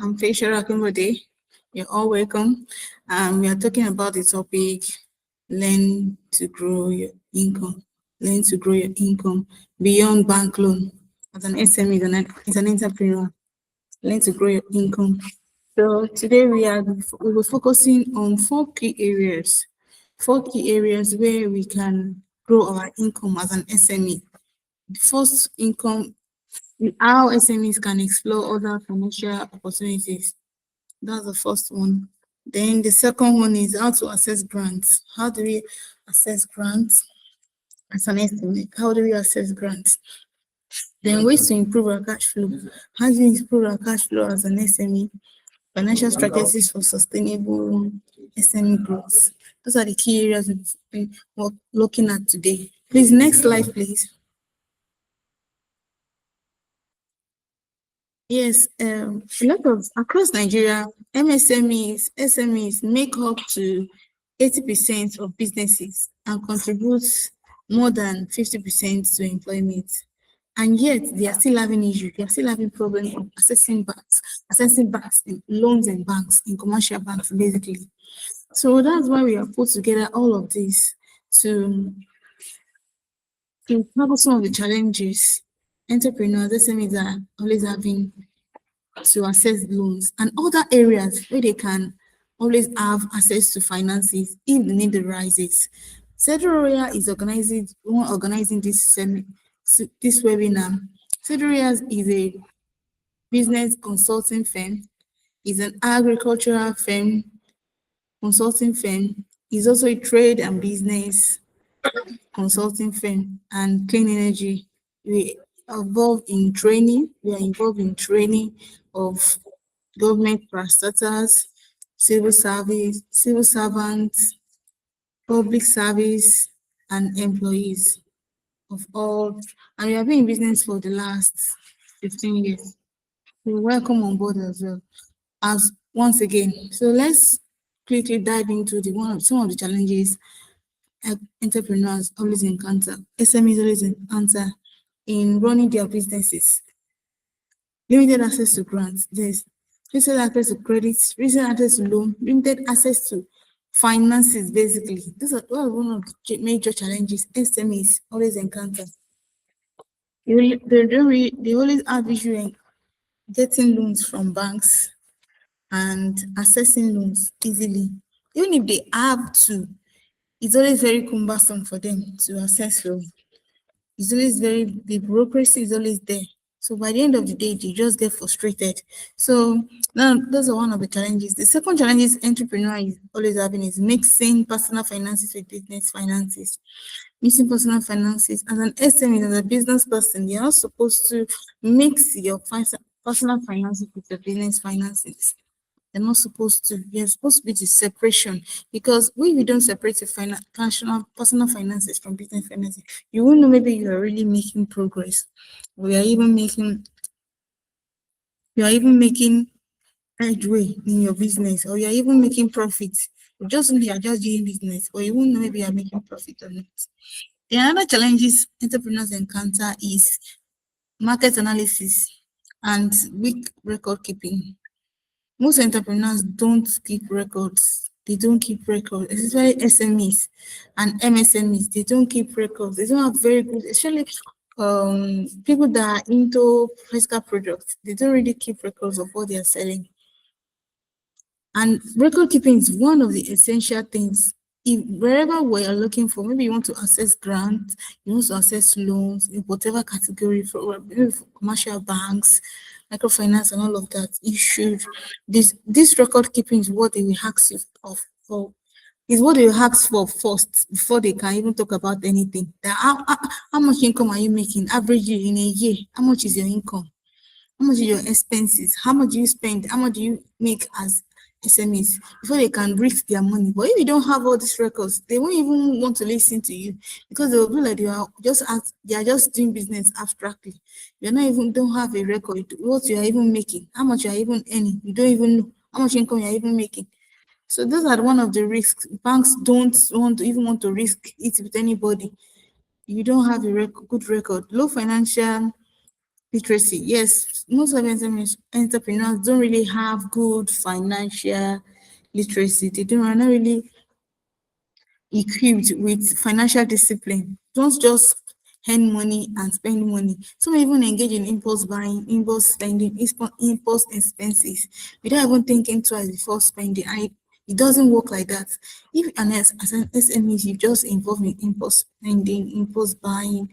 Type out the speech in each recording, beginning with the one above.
I'm Faisha Akimbode. You're all welcome. We are talking about the topic learn to grow your income. Learn to grow your income beyond bank loan. As an SME, as an entrepreneur, learn to grow your income. So today we were focusing on four key areas where we can grow our income as an SME. The first income, how SMEs can explore other financial opportunities. That's the first one. Then the second one is how to access grants. How do we access grants as an estimate? How do we access grants? Then ways to improve our cash flow. How do we improve our cash flow as an SME? Financial strategies for sustainable SME growth. Those are the key areas we're looking at today. Please, next slide, please. Yes, a lot of across Nigeria, SMEs make up to 80% of businesses and contribute more than 50% to employment. And yet they are still having issues. They are still having problems of accessing banks in loans and banks, in commercial banks, basically. So that's why we have put together all of this to tackle some of the challenges entrepreneurs, SMEs are always having to access loans and other areas where they can always have access to finances if the need arises. Cedro Royal is organizing this webinar. Cedro Royal is a business consulting firm, is an agricultural firm, consulting firm, is also a trade and business consulting firm and clean energy. We are involved in training. We are involved in training of government parastatals, civil service, civil servants, public service, and employees of all. And we have been in business for the last 15 years. You're welcome on board as well. As once again, so let's quickly dive into some of the challenges entrepreneurs always encounter, SMEs always encounter in running their businesses. Limited access to grants, there's limited access to credits, limited access to loan, limited access to finances, basically. These are one of the major challenges SMEs always encounter. They always have issue in getting loans from banks and accessing loans easily. Even if they have to, it's always very cumbersome for them to access loan. It's always the bureaucracy is always there. So by the end of the day, they just get frustrated. So now those are one of the challenges. The second challenge is entrepreneur is always having is mixing personal finances with business finances. Mixing personal finances as an SME, as a business person, you're not supposed to mix your personal finances with your business finances. They're not supposed to. You're supposed to be the separation because when you don't separate your personal finances from business finances, you won't know maybe you are really making progress. We are even making headway in your business, or you're even making profits. You just only are just doing business, or you won't know maybe you're making profit or not. The other challenges entrepreneurs encounter is market analysis and weak record keeping. Most entrepreneurs don't keep records. They don't keep records, especially SMEs and MSMEs. They don't keep records. They don't have very good, especially people that are into physical products. They don't really keep records of what they are selling. And record keeping is one of the essential things. If wherever we are looking for, maybe you want to access grants, you want to access loans in whatever category, for commercial banks, microfinance, and all of that, you should this record keeping is what they will ask you for. Is what they will ask for first before they can even talk about anything. How much income are you making averagely in a year? How much is your income? How much is your expenses? How much do you spend? How much do you make as SMEs before they can risk their money? But if you don't have all these records, they won't even want to listen to you because they will be like they are just doing business abstractly. You're not even don't have a record what you are even making, how much you are even earning. You don't even know how much income you are even making. So those are one of the risks. Banks don't want to risk it with anybody. You don't have a good record, low financial literacy. Yes, most of entrepreneurs don't really have good financial literacy. They don't are not really equipped with financial discipline. Don't just earn money and spend money. Some even engage in impulse buying, impulse spending, impulse expenses without even thinking twice before spending. And it doesn't work like that. If as an SME, you just involve in impulse spending, impulse buying,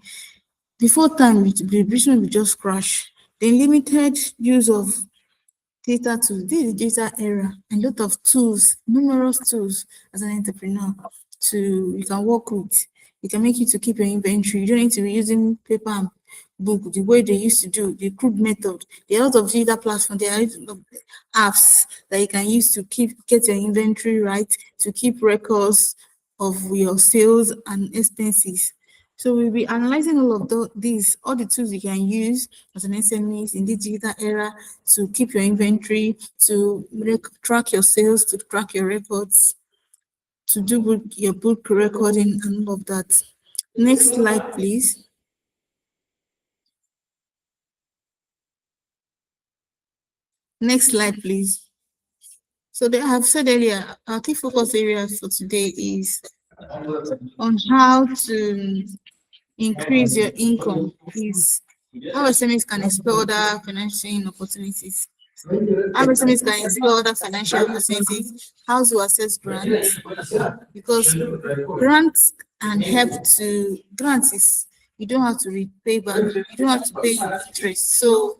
before time, the business will just crash. The limited use of data tools. This is data era, and lot of tools, numerous tools as an entrepreneur to you can work with. It can make you to keep your inventory. You don't need to be using paper and book the way they used to do, the crude method. There are a lot of digital platforms, there are a lot of apps that you can use to get your inventory right, to keep records of your sales and expenses. So we'll be analyzing all of these, all the tools you can use as an SME in the digital era to keep your inventory, to track your sales, to track your records, to do your book recording and all of that. Next slide, please. Next slide, please. So I have said earlier, our key focus area for today is on how to increase your income, is how SMEs can explore other financial opportunities. How SMEs can explore other financial opportunities, how to access grants, because grants can help to grants is you don't have to repay back, you don't have to pay interest. So,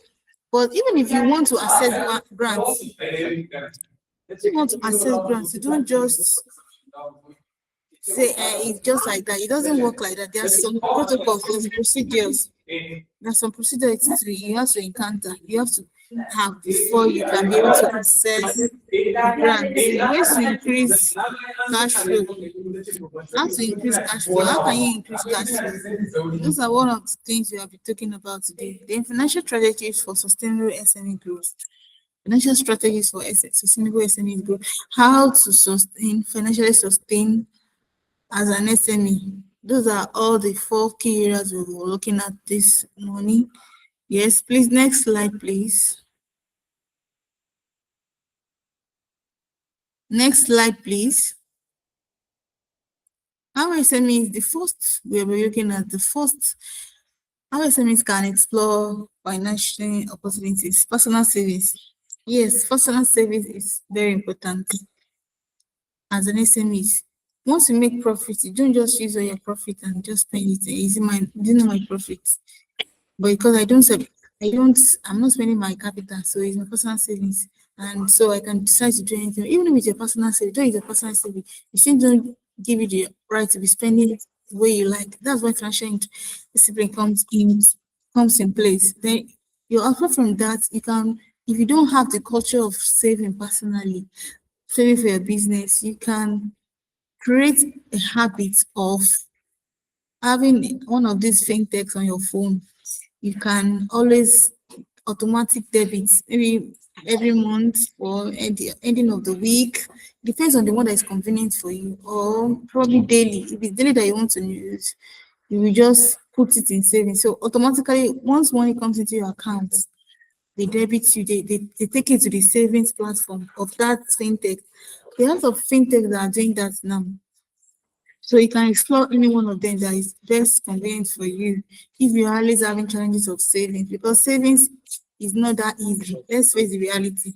but even if you want to access grants, if you want to access grants, you don't just say it's just like that. It doesn't work like that. There are some protocols, there's procedures. There's some procedures you have to encounter, you have to have before you can be able to access grants. Ways to increase cash flow. How to increase cash flow? How can you increase cash flow? Those are one of the things we have been talking about today. The financial strategies for sustainable SME growth. Financial strategies for sustainable SME growth. How to financially sustain as an SME. Those are all the 4 key areas we were looking at this morning. Yes, please, next slide, please. Next slide, please. How SME is the first, we'll be looking at the first, how SMEs can explore financial opportunities, personal savings. Yes, personal savings is very important as an SME. Once you make profit, you don't just use all your profit and just spend it. Is it my, do you know my profit? But because I'm not spending my capital, so it's my personal savings. And so I can decide to do anything. Even if it's your personal savings, don't use your personal savings. You still don't give you the right to be spending it the way you like. That's why financial discipline comes in place. Then you apart from that, you can, if you don't have the culture of saving personally, saving for your business, you can create a habit of having one of these fintechs on your phone. You can always automatic debits, maybe every month or at the ending of the week. Depends on the one that is convenient for you, or probably daily. If it's daily that you want to use, you will just put it in savings. So automatically, once money comes into your account, they debit you, they take it to the savings platform of that fintech. There are lots of fintech that are doing that now. So you can explore any one of them that is best convenient for you if you're always having challenges of savings, because savings is not that easy. Let's face the reality.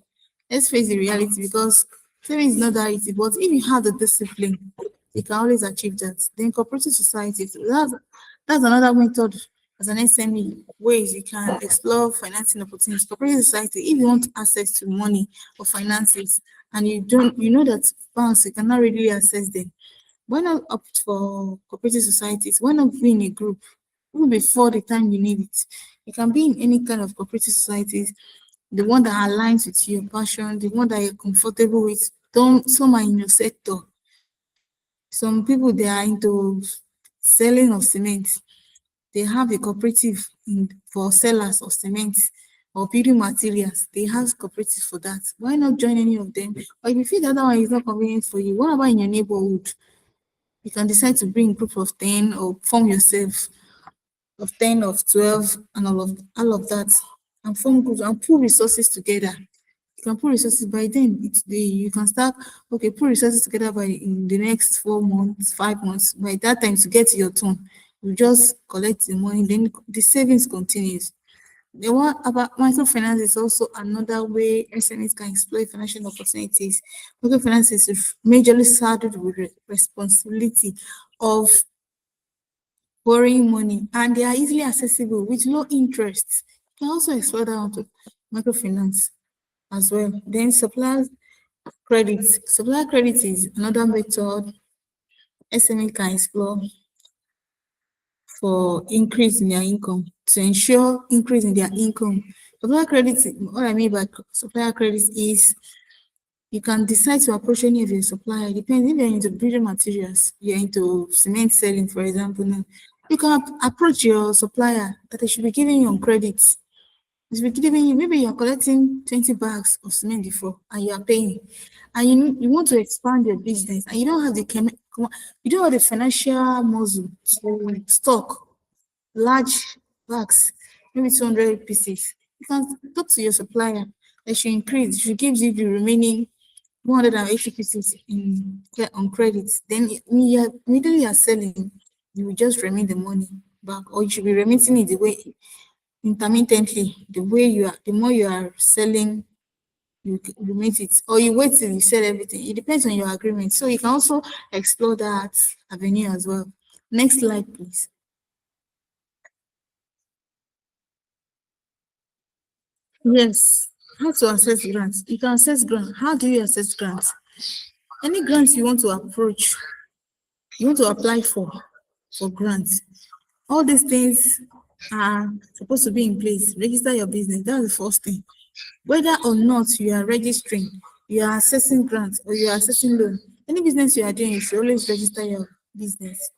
Let's face the reality, because saving is not that easy. But if you have the discipline, you can always achieve that. Then cooperative societies, that's another method as an SME, ways you can explore financing opportunities. Cooperative society, if you want access to money or finances and you know that banks, you cannot really access them, why not opt for cooperative societies? Why not be in a group even before the time you need it? You can be in any kind of cooperative societies, the one that aligns with your passion, the one that you're comfortable with. Don't some are in your sector. Some people they are into selling of cement. They have a cooperative for sellers of cement or building materials. They have cooperative for that. Why not join any of them? Or if you feel the other one is not convenient for you, what about in your neighborhood? You can decide to bring a group of 10 or form yourself of 10, of 12, and all of that, and form groups and pull resources together. You can put resources by then. You can start, okay, put resources together by in the next 4 months, 5 months. By that time to get to your turn, you just collect the money, then the savings continues. The one about microfinance is also another way SMEs can exploit financial opportunities. Microfinance is majorly saddled with responsibility of borrowing money, and they are easily accessible with low interest. You can also explore that onto microfinance as well. Then supplier credit. Supplier credit is another method SME can explore for increase in their income, to ensure increase in their income. Supplier credit, what I mean by supplier credit is you can decide to approach any of your supplier. Depends if you're into building materials, you're into cement selling, for example. Now, you can approach your supplier that they should be giving you on credit. They should be giving you, maybe you're collecting 20 bags of cement before and you are paying. And you want to expand your business and you don't have you don't have the financial muscle to stock large bags, maybe 200 pieces. You can talk to your supplier. They should increase. She gives you the remaining 180 pieces on credit. Then when immediately you're selling, you will just remit the money back, or you should be remitting it the way intermittently. The way the more you are selling, you remit it, or you wait till you sell everything. It depends on your agreement. So you can also explore that avenue as well. Next slide, please. Yes. How to access grants? You can access grants. How do you access grants? Any grants you want to approach, you want to apply for grants. All these things are supposed to be in place. Register your business. That's the first thing. Whether or not you are registering, you are assessing grants or you are assessing loan, any business you are doing, you should always register your business.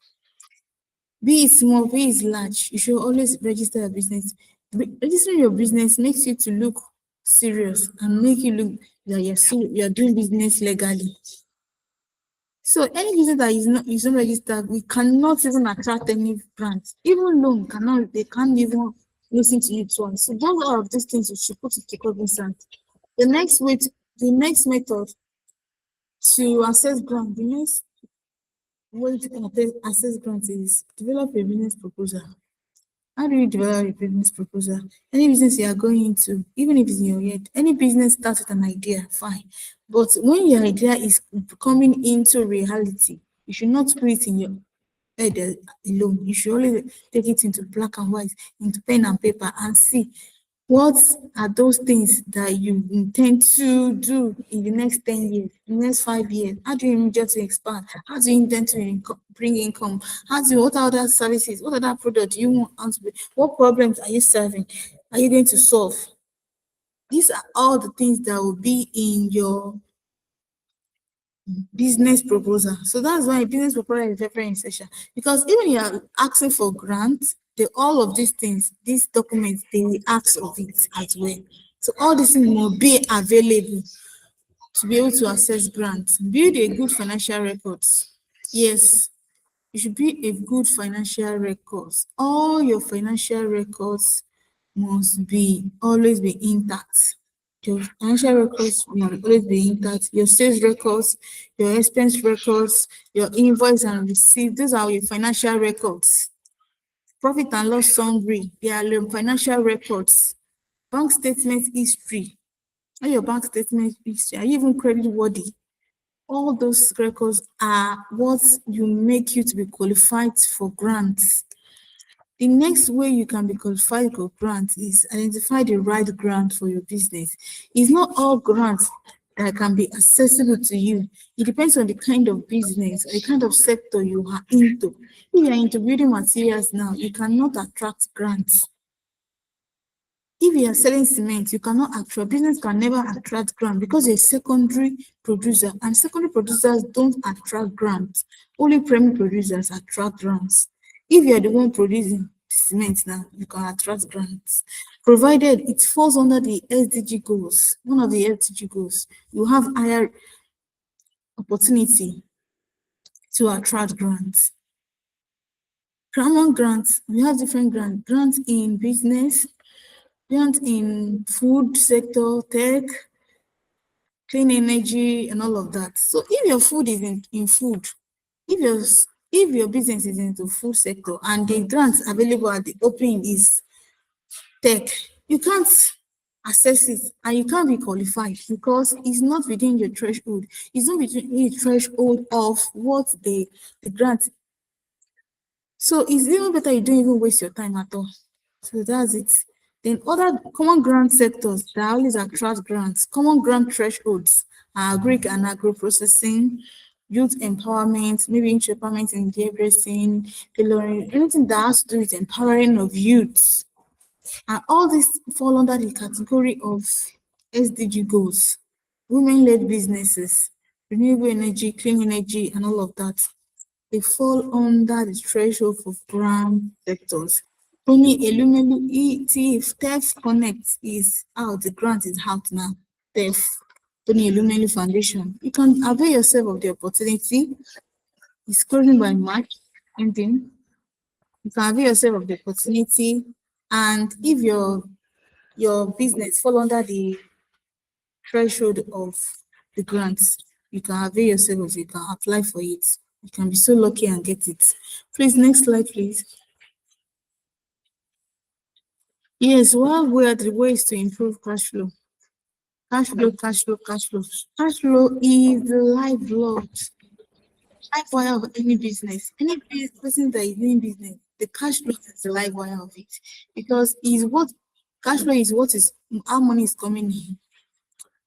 Be it small, be it large, you should always register your business. Registering your business makes you to look serious and make you look like you're doing business legally. So any business that is not registered, we cannot even attract any grants. Even loan cannot, they can't even listen to you twice. So those all of these things you should put it to cognizance. The next way the next method to access grant, the next way to access grant is develop a business proposal. How do you develop a business proposal? Any business you are going into, even if it's in your head, any business starts with an idea, fine. But when your idea is coming into reality, you should not put it in your head alone. You should only take it into black and white, into pen and paper, and see what are those things that you intend to do in the next 10 years, the next 5 years? How do you intend to expand? How do you intend to bring income? What are other services? What other products do you want to be? What problems are you serving? Are you going to solve? These are all the things that will be in your business proposal. So that's why business proposal is very, very essential. Because even you are asking for grants, all of these things, these documents, they will ask of it as well. So all these things must be available to be able to access grants. Build a good financial records. Yes, you should be a good financial records. All your financial records must be always be intact. Your financial records must always be intact. Your sales records, your expense records, your invoice and receipt, those are your financial records. Profit and loss summary, they are your financial records. Bank statement history, all your bank statement history, are you even credit worthy? All those records are what you make you to be qualified for grants. The next way you can be qualified for grants is identify the right grant for your business. It's not all grants that can be accessible to you. It depends on the kind of business or the kind of sector you are into. If you are into building materials now, you cannot attract grants. If you are selling cement, you cannot attract, business can never attract grant because you're a secondary producer, and secondary producers don't attract grants. Only primary producers attract grants. If you are the one producing cement now, you can attract grants, provided it falls under the SDG goals, one of the SDG goals. You have higher opportunity to attract grants. Common grants, we have different grants. Grants in business, grants in food sector, tech, clean energy, and all of that. So if your food is in food, if your if your business is into food sector and the grants available at the opening is tech, you can't access it and you can't be qualified because it's not within your threshold. It's not within the threshold of what the grant. So it's even better you don't even waste your time at all. So that's it. Then other common grant sectors that always attract grants, common grant thresholds are agric and agro processing, youth empowerment, maybe youth empowerment in hairdressing, tailoring, anything that has to do with empowering of youths. And all this fall under the category of SDG goals, women-led businesses, renewable energy, clean energy, and all of that. They fall under the threshold for grant sectors. Only Elumelu if TEF Connect is out, the grant is out now. TEF, Tony Elumelu Foundation. You can avail yourself of the opportunity. It's closing by March ending. You can avail yourself of the opportunity. And if your business fall under the threshold of the grants, you can avail yourself of it, you can apply for it. You can be so lucky and get it. Please, next slide, please. Yes, one way the ways to improve cash flow. Cash flow, cash flow, cash flow. Cash flow is the lifeblood, life wire of any business. Any person that is doing business, the cash flow is the life wire of it. Because is what cash flow is what is how money is coming in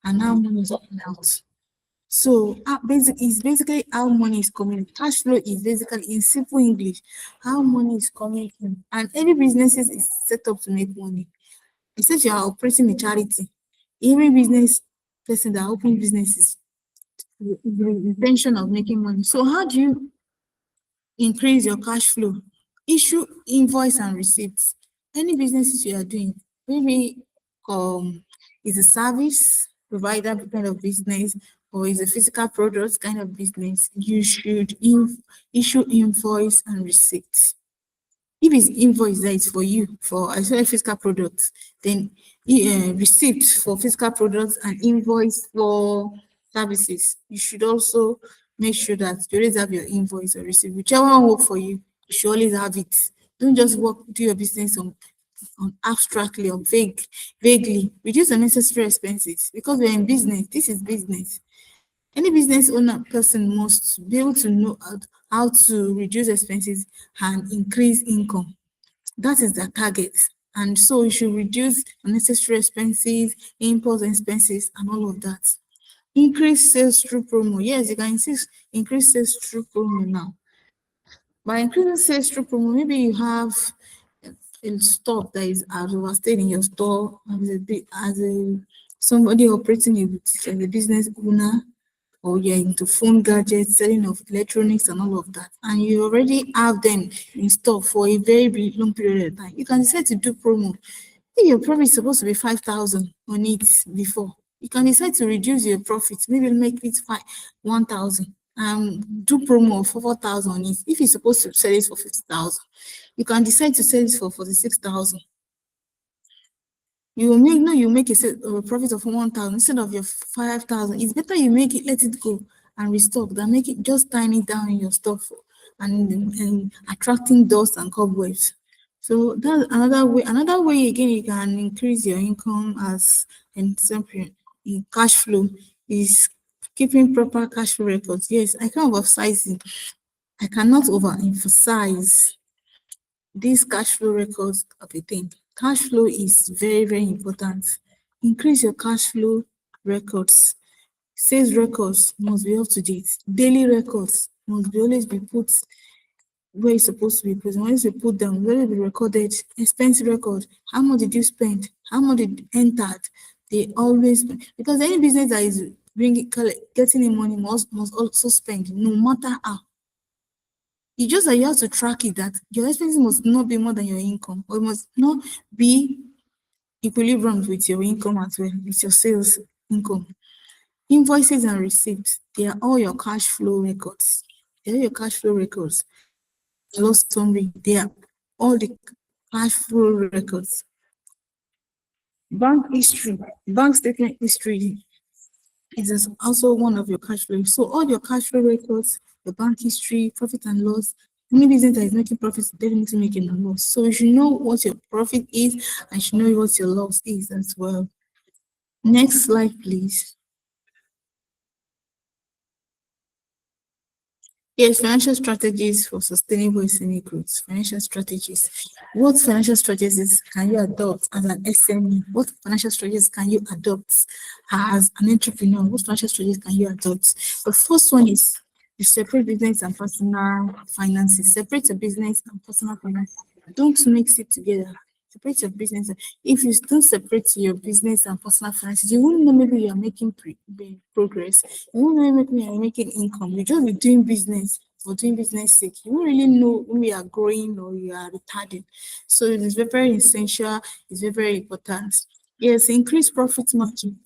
and how money is going out. So it's basically how money is coming in. Cash flow is basically in simple English, how money is coming in. And any business is set up to make money. Except you are operating a charity. Every business person that open businesses with the intention of making money. So how do you increase your cash flow? Issue invoice and receipts. Any businesses you are doing, maybe is a service provider kind of business or is a physical product kind of business, you should issue invoice and receipts. If it's invoice that is for you for I say physical products, then receipt for physical products and invoice for services. You should also make sure that you always have your invoice or receipt. Whichever one work for you, you should always have it. Don't just do your business on abstractly or vaguely. Reduce unnecessary expenses because we're in business. This is business. Any business owner person must be able to know how to reduce expenses and increase income. That is the target. And so you should reduce unnecessary expenses, impulse expenses, and all of that. Increase sales through promo. Yes, you can increase sales through promo now. By increasing sales through promo, maybe you have a stock that is overstayed in your store as a somebody operating a boutique as a business owner, or you're into phone gadgets, selling of electronics and all of that, and you already have them in stock for a very long period of time, you can decide to do promo. If your profit is supposed to be 5,000 on it before, you can decide to reduce your profit, maybe make it 1,000 and do promo of 4,000 on it. If you're supposed to sell it for 50,000, you can decide to sell it for 46,000. You make a profit of 1,000 instead of your 5,000. It's better you make it, let it go and restock than make it just tiny down in your stock and attracting dust and cobwebs. So that's another way. Another way again you can increase your income as in cash flow is keeping proper cash flow records. Yes, I can't emphasize it. I cannot overemphasize these cash flow records of a thing. Cash flow is very important. Increase your cash flow records. Sales records must be up to date. Daily records must be always be put where it's supposed to be put. Once you put them, where it be recorded. Expense record. How much did you spend? How much did you entered? They always because any business that is getting in money must also spend, no matter how. It's just that you have to track it that your expenses must not be more than your income, or it must not be equilibrium with your income as well, with your sales income. Invoices and receipts, they are all your cash flow records. They are your cash flow records. loss summary. They are all the cash flow records. Bank history, bank statement history is also one of your cash flow. So all your cash flow records, your bank history, profit and loss. Any business that is making profits is definitely making a loss. So you should know what your profit is and you should know what your loss is as well. Next slide, please. Yes, financial strategies for sustainable SME growth. Financial strategies. What financial strategies can you adopt as an SME? What financial strategies can you adopt as an entrepreneur? What financial strategies can you adopt? The first one is you separate business and personal finances. Separate your business and personal finances. Don't mix it together. Separate your business. If you don't separate your business and personal finances, you won't know maybe you are making progress. You won't know maybe you are making income. You just be doing business for doing business sake. You won't really know when you are growing or you are retarding. So it is very, very essential. It's very, very important. Yes, increase profit margin.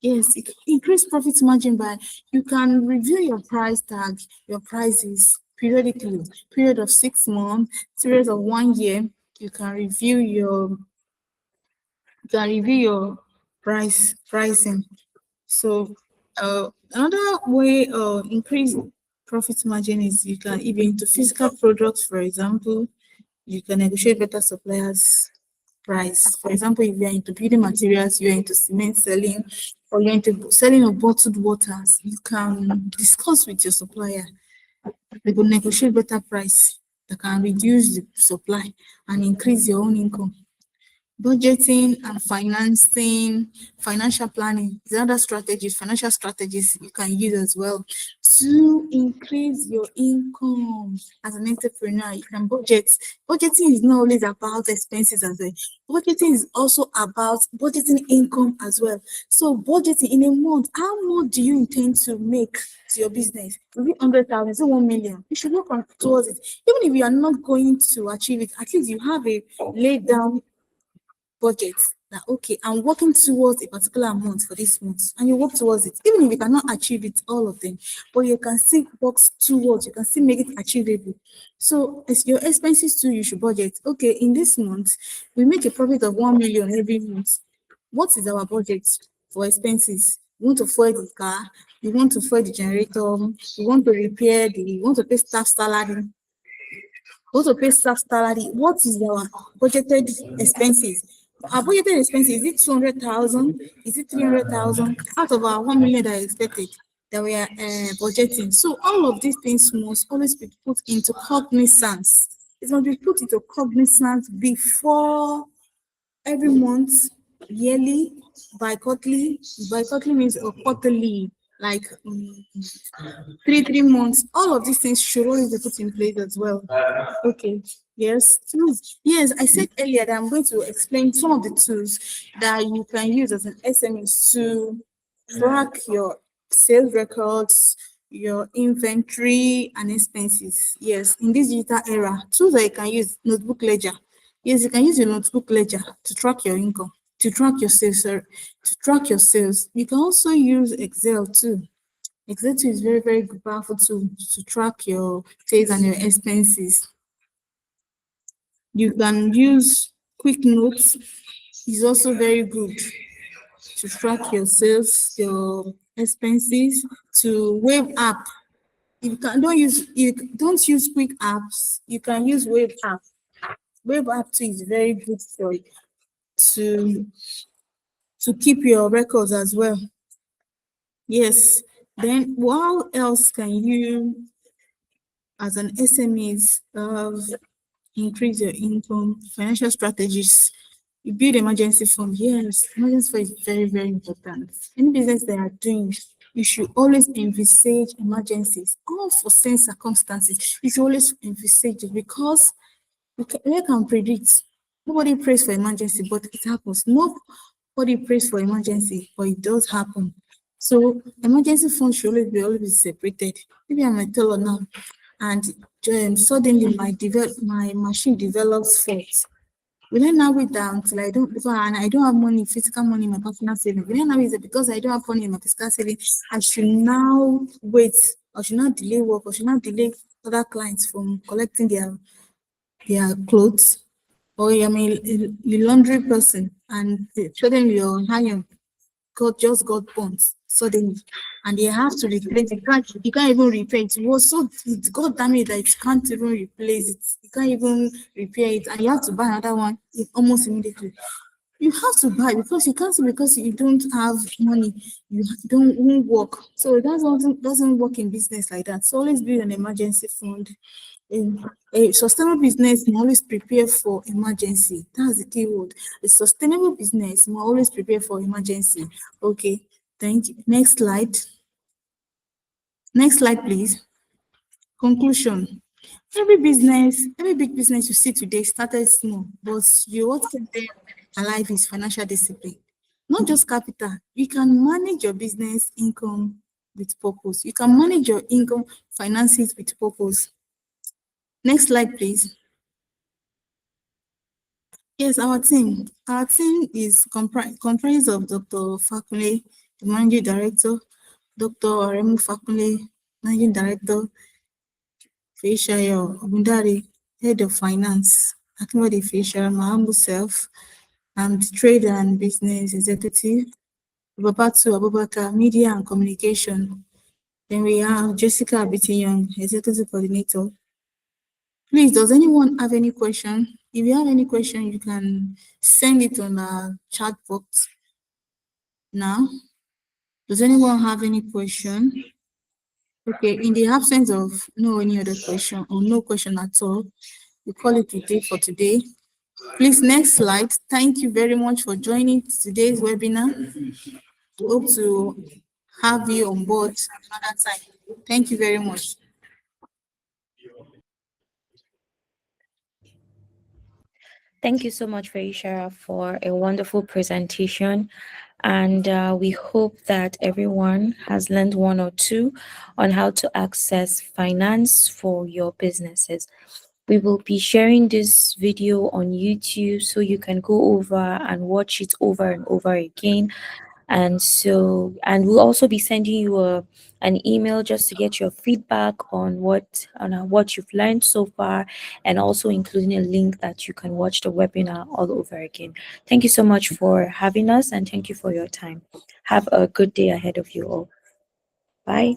Yes, increase profit margin by you can review your price tag, your prices periodically, period of 6 months, period of 1 year. You can review your pricing. So another way increase profit margin is you can if you're into physical products, for example, you can negotiate better suppliers price. For example, if you're into building materials, you're into cement selling, or you're into selling of bottled waters, you can discuss with your supplier. They will negotiate better price that can reduce the supply and increase your own income. Budgeting and financing, financial planning is other strategies, financial strategies you can use as well to increase your income as an entrepreneur. You can budget. Budgeting is not always about expenses as well. Budgeting is also about budgeting income as well. So budgeting in a month, how much do you intend to make to your business? Maybe 100,000, is it 1 million? You should work on towards it. Even if you are not going to achieve it, at least you have a laid down budget that okay, I'm working towards a particular amount for this month, and you work towards it, even if you cannot achieve it, all of them, but you can still work towards, you can still make it achievable. So as your expenses too, you should budget. Okay, in this month, we make a profit of 1 million every month. What is our budget for expenses? We want to fuel the car, we want to fuel the generator, we want to repair we want to pay staff salary, want to pay staff salary. What is our budgeted expenses? Our budgeted expenses, is it 200,000? Is it 300,000? Out of our 1 million that I expected that we are budgeting. So all of these things must always be put into cognizance. It must be put into cognizance before every month, yearly, bi-quarterly. Bi-quarterly means quarterly, like 3 months. All of these things should always be put in place as well. Okay. Yes. Tools. Yes, I said earlier that I'm going to explain some of the tools that you can use as an SME to track your sales records, your inventory and expenses. Yes, in this digital era, tools that you can use, notebook ledger. Yes, you can use your notebook ledger to track your income, to track your sales, sorry, to track your sales. You can also use Excel too. Excel too is very, very good, powerful tool to track your sales and your expenses. You can use Quick Notes. It's also very good to track your sales, your expenses, to Wave app. You can don't use quick apps. You can use Wave app. Wave app too is very good for to to keep your records as well. Yes. Then what else can you as an SMEs increase your income? Financial strategies. You build emergency fund. Yes, emergency fund is very, very important. Any business they are doing, you should always envisage emergencies, unforeseen circumstances. You should always envisage it because we can predict. Nobody prays for emergency, but it happens. Nobody prays for emergency, but it does happen. So emergency fund should always be separated. Maybe I'm a teller now, and suddenly my machine develops fault. Will I now wait down till I don't before and I don't have money, physical money in my personal saving? Will I now is it because I don't have money in my physical saving? I should now wait, or should not delay work, or should not delay other clients from collecting their clothes, or I'm a laundry person and suddenly your iron just got burnt suddenly, and they have to replace it. You can't even repair it. It was so it got damaged that you can't even replace it. You can't even repair it, and you have to buy another one almost immediately. You have to buy because you can't say because you don't have money, you don't won't work. So that doesn't work in business like that. So always build an emergency fund. A sustainable business must always prepare for emergency. That's the key word. A sustainable business must always prepare for emergency. Okay, thank you. Next slide. Next slide, please. Conclusion. Every big business you see today started small, but what kept them alive is financial discipline, not just capital. You can manage your business income with purpose. You can manage your income finances with purpose. Next slide, please. Yes, our team is comprised of Dr. Fakunle, the managing director, Dr. Aremu Fakunle, managing director, Feishayo Ogundare, head of finance, Akinwade Feisha, my humble self, I'm the trade and business executive, Babatu Abubakar, media and communication. Then we have Jessica Abitiyoung, executive coordinator. Please, does anyone have any question? If you have any question, you can send it on our chat box now. Does anyone have any question? Okay, in the absence of no any other question or no question at all, we call it a day for today. Please, next slide. Thank you very much for joining today's webinar. Hope to have you on board another time. Thank you very much. Thank you so much, Faisha, for a wonderful presentation. And we hope that everyone has learned one or two on how to access finance for your businesses. We will be sharing this video on YouTube so you can go over and watch it over and over again. And we'll also be sending you an email just to get your feedback on what you've learned so far, and also including a link that you can watch the webinar all over again. Thank you so much for having us, and thank you for your time. Have a good day ahead of you all. Bye.